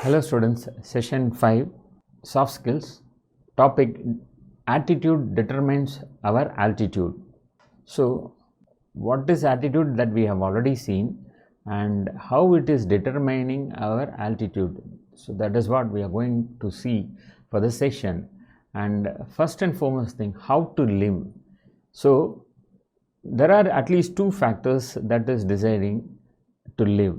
Hello students, session 5, soft skills, topic attitude determines our altitude. So what is attitude that we have already seen and how it is determining our altitude. So that is what we are going to see for this session. And first and foremost thing, how to live. So there are at least two factors that is deciding to live.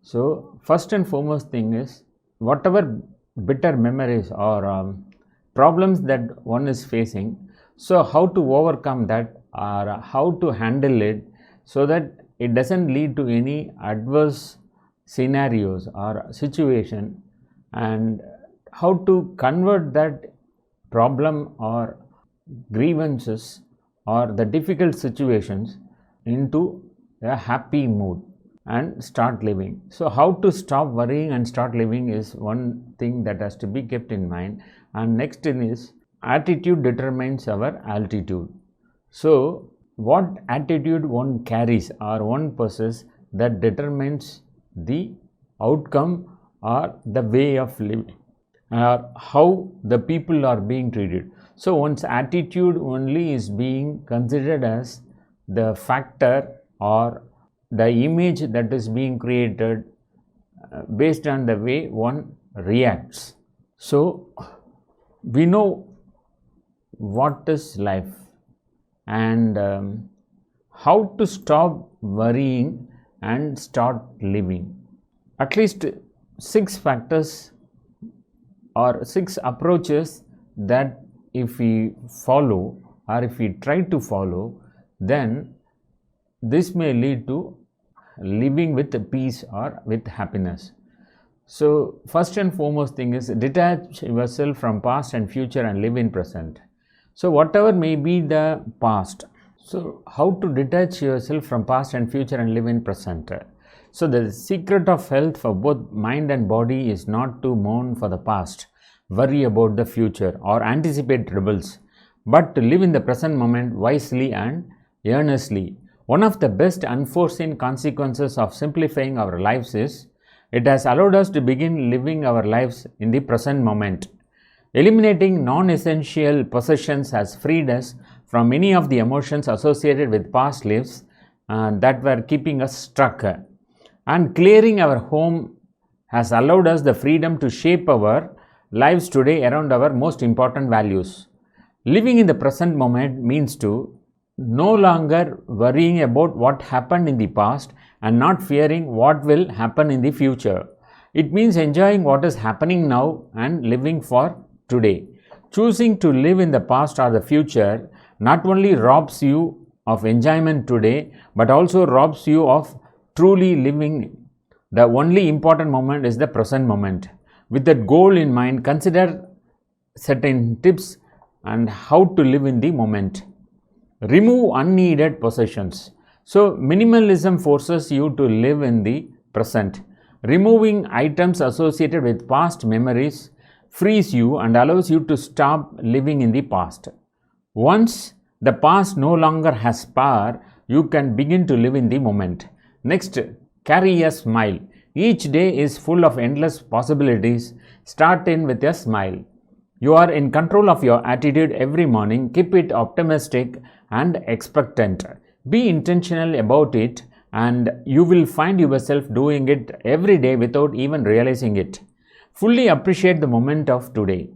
So first and foremost thing is whatever bitter memories or problems that one is facing, so how to overcome that or how to handle it so that it doesn't lead to any adverse scenarios or situation, and how to convert that problem or grievances or the difficult situations into a happy mood and start living. So how to stop worrying and start living is one thing that has to be kept in mind. And next thing is attitude determines our altitude. So what attitude one carries or one possesses, that determines the outcome or the way of living or how the people are being treated. So one's attitude only is being considered as the factor or the image that is being created based on the way one reacts. So we know what is life and how to stop worrying and start living. At least 6 factors or 6 approaches that if we follow or if we try to follow, then this may lead to living with peace or with happiness. So first and foremost thing is detach yourself from past and future and live in present. So whatever may be the past, so how to detach yourself from past and future and live in present. So the secret of health for both mind and body is not to mourn for the past, worry about the future or anticipate troubles, but to live in the present moment wisely and earnestly. One of the best unforeseen consequences of simplifying our lives is it has allowed us to begin living our lives in the present moment. Eliminating non-essential possessions has freed us from many of the emotions associated with past lives that were keeping us stuck. And clearing our home has allowed us the freedom to shape our lives today around our most important values. Living in the present moment means to no longer worrying about what happened in the past and not fearing what will happen in the future. It means enjoying what is happening now and living for today. Choosing to live in the past or the future not only robs you of enjoyment today, but also robs you of truly living. The only important moment is the present moment. With that goal in mind, consider certain tips and how to live in the moment. Remove unneeded possessions. So minimalism forces you to live in the present. Removing items associated with past memories frees you and allows you to stop living in the past. Once the past no longer has power, you can begin to live in the moment. Next, carry a smile. Each day is full of endless possibilities. Start in with a smile. You are in control of your attitude every morning. Keep it optimistic and expectant. Be intentional about it, and you will find yourself doing it every day without even realizing it. Fully appreciate the moment of today.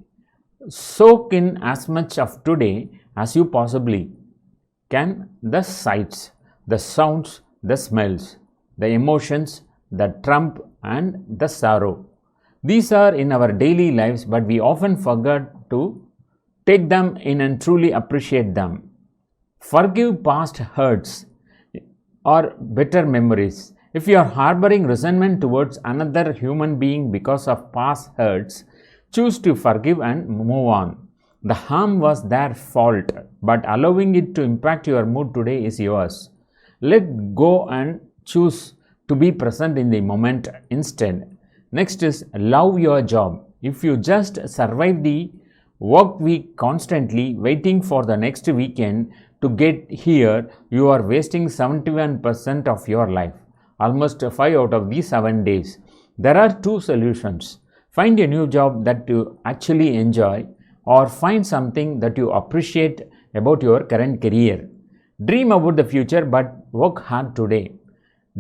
Soak in as much of today as you possibly can, the sights, the sounds, the smells, the emotions, the triumph and the sorrow. These are in our daily lives, but we often forget to take them in and truly appreciate them. Forgive past hurts or bitter memories. If you are harboring resentment towards another human being because of past hurts, choose to forgive and move on. The harm was their fault, but allowing it to impact your mood today is yours. Let go and choose to be present in the moment instead. Next is love your job. If you just survive the work week constantly waiting for the next weekend to get here, you are wasting 71% of your life, almost 5 out of the 7 days. There are 2 solutions. Find a new job that you actually enjoy, or find something that you appreciate about your current career. Dream about the future but work hard today.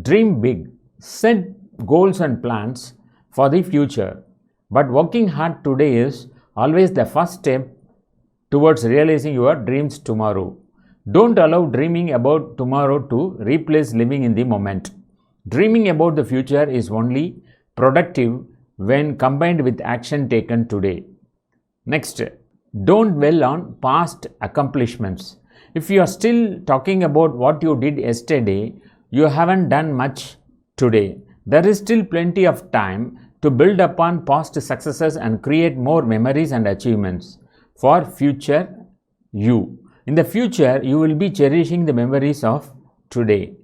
Dream big. Set goals and plans for the future. But working hard today is always the first step towards realizing your dreams tomorrow. Don't allow dreaming about tomorrow to replace living in the moment. Dreaming about the future is only productive when combined with action taken today. Next, don't dwell on past accomplishments. If you are still talking about what you did yesterday, you haven't done much today. There is still plenty of time to build upon past successes and create more memories and achievements for future you. In the future, you will be cherishing the memories of today.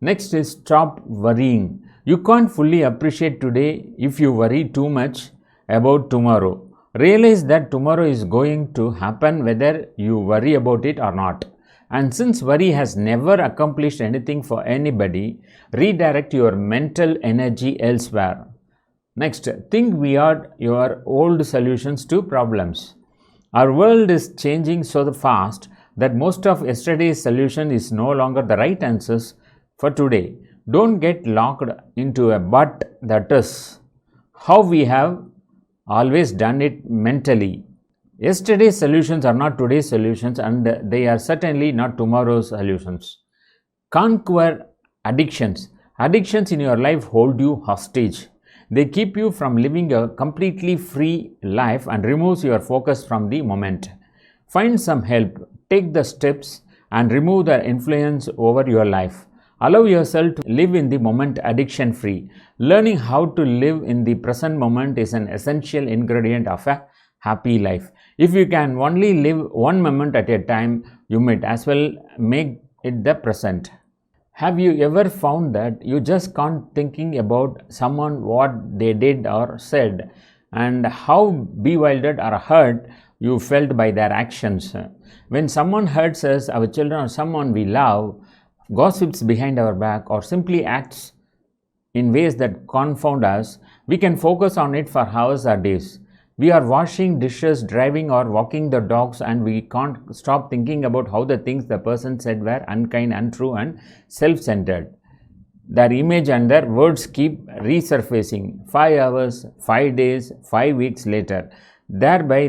Next is stop worrying. You can't fully appreciate today if you worry too much about tomorrow. Realize that tomorrow is going to happen whether you worry about it or not. And since worry has never accomplished anything for anybody, redirect your mental energy elsewhere. Next, think beyond your old solutions to problems. Our world is changing so fast that most of yesterday's solution is no longer the right answers for today. Don't get locked into a but that is how we have always done it mentally. Yesterday's solutions are not today's solutions, and they are certainly not tomorrow's solutions. Conquer addictions. Addictions in your life hold you hostage. They keep you from living a completely free life and removes your focus from the moment. Find some help, take the steps and remove the influence over your life. Allow yourself to live in the moment addiction free. Learning how to live in the present moment is an essential ingredient of a happy life. If you can only live one moment at a time, you might as well make it the present. Have you ever found that you just can't thinking about someone, what they did or said, and how bewildered or hurt you felt by their actions? When someone hurts us, our children or someone we love, gossips behind our back, or simply acts in ways that confound us, we can focus on it for hours or days. We are washing dishes, driving or walking the dogs, and we can't stop thinking about how the things the person said were unkind, untrue and self-centered. Their image and their words keep resurfacing 5 hours, 5 days, 5 weeks later. Thereby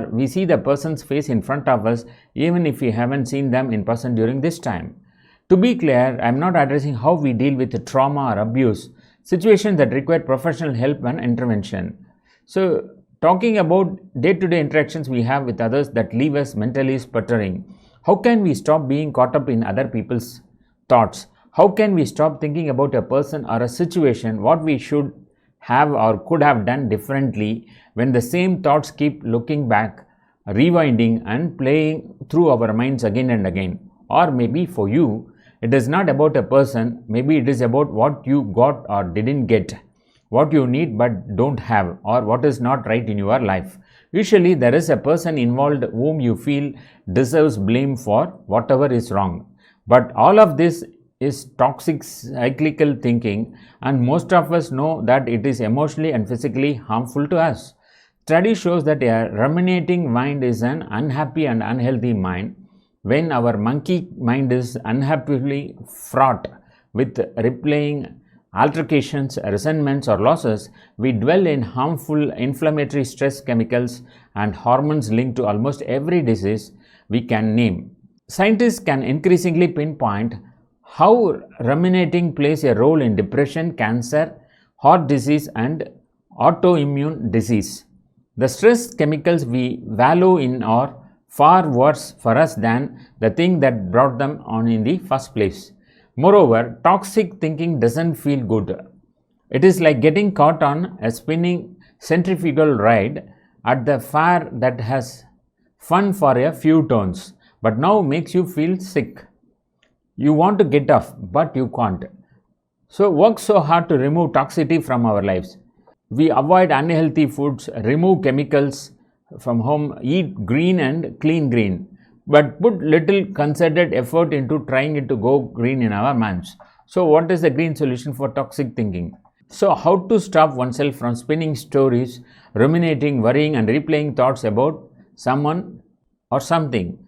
we see the person's face in front of us even if we haven't seen them in person during this time. To be clear, I am not addressing how we deal with trauma or abuse, situations that require professional help and intervention. So, talking about day-to-day interactions we have with others that leave us mentally sputtering. How can we stop being caught up in other people's thoughts? How can we stop thinking about a person or a situation, what we should have or could have done differently when the same thoughts keep looking back, rewinding and playing through our minds again and again? Or maybe for you, it is not about a person, maybe it is about what you got or didn't get, what you need but don't have, or what is not right in your life. Usually there is a person involved whom you feel deserves blame for whatever is wrong. But all of this is toxic cyclical thinking, and most of us know that it is emotionally and physically harmful to us. Study shows that a ruminating mind is an unhappy and unhealthy mind. When our monkey mind is unhappily fraught with replaying altercations, resentments or losses, we dwell in harmful inflammatory stress chemicals and hormones linked to almost every disease we can name. Scientists can increasingly pinpoint how ruminating plays a role in depression, cancer, heart disease and autoimmune disease. The stress chemicals we wallow in are far worse for us than the thing that brought them on in the first place. Moreover, toxic thinking doesn't feel good. It is like getting caught on a spinning centrifugal ride at the fair that has fun for a few turns, but now makes you feel sick. You want to get off, but you can't. So work so hard to remove toxicity from our lives. We avoid unhealthy foods, remove chemicals from home, eat green and clean green, but put little concerted effort into trying it to go green in our minds. So what is the green solution for toxic thinking? So, how to stop oneself from spinning stories, ruminating, worrying, and replaying thoughts about someone or something?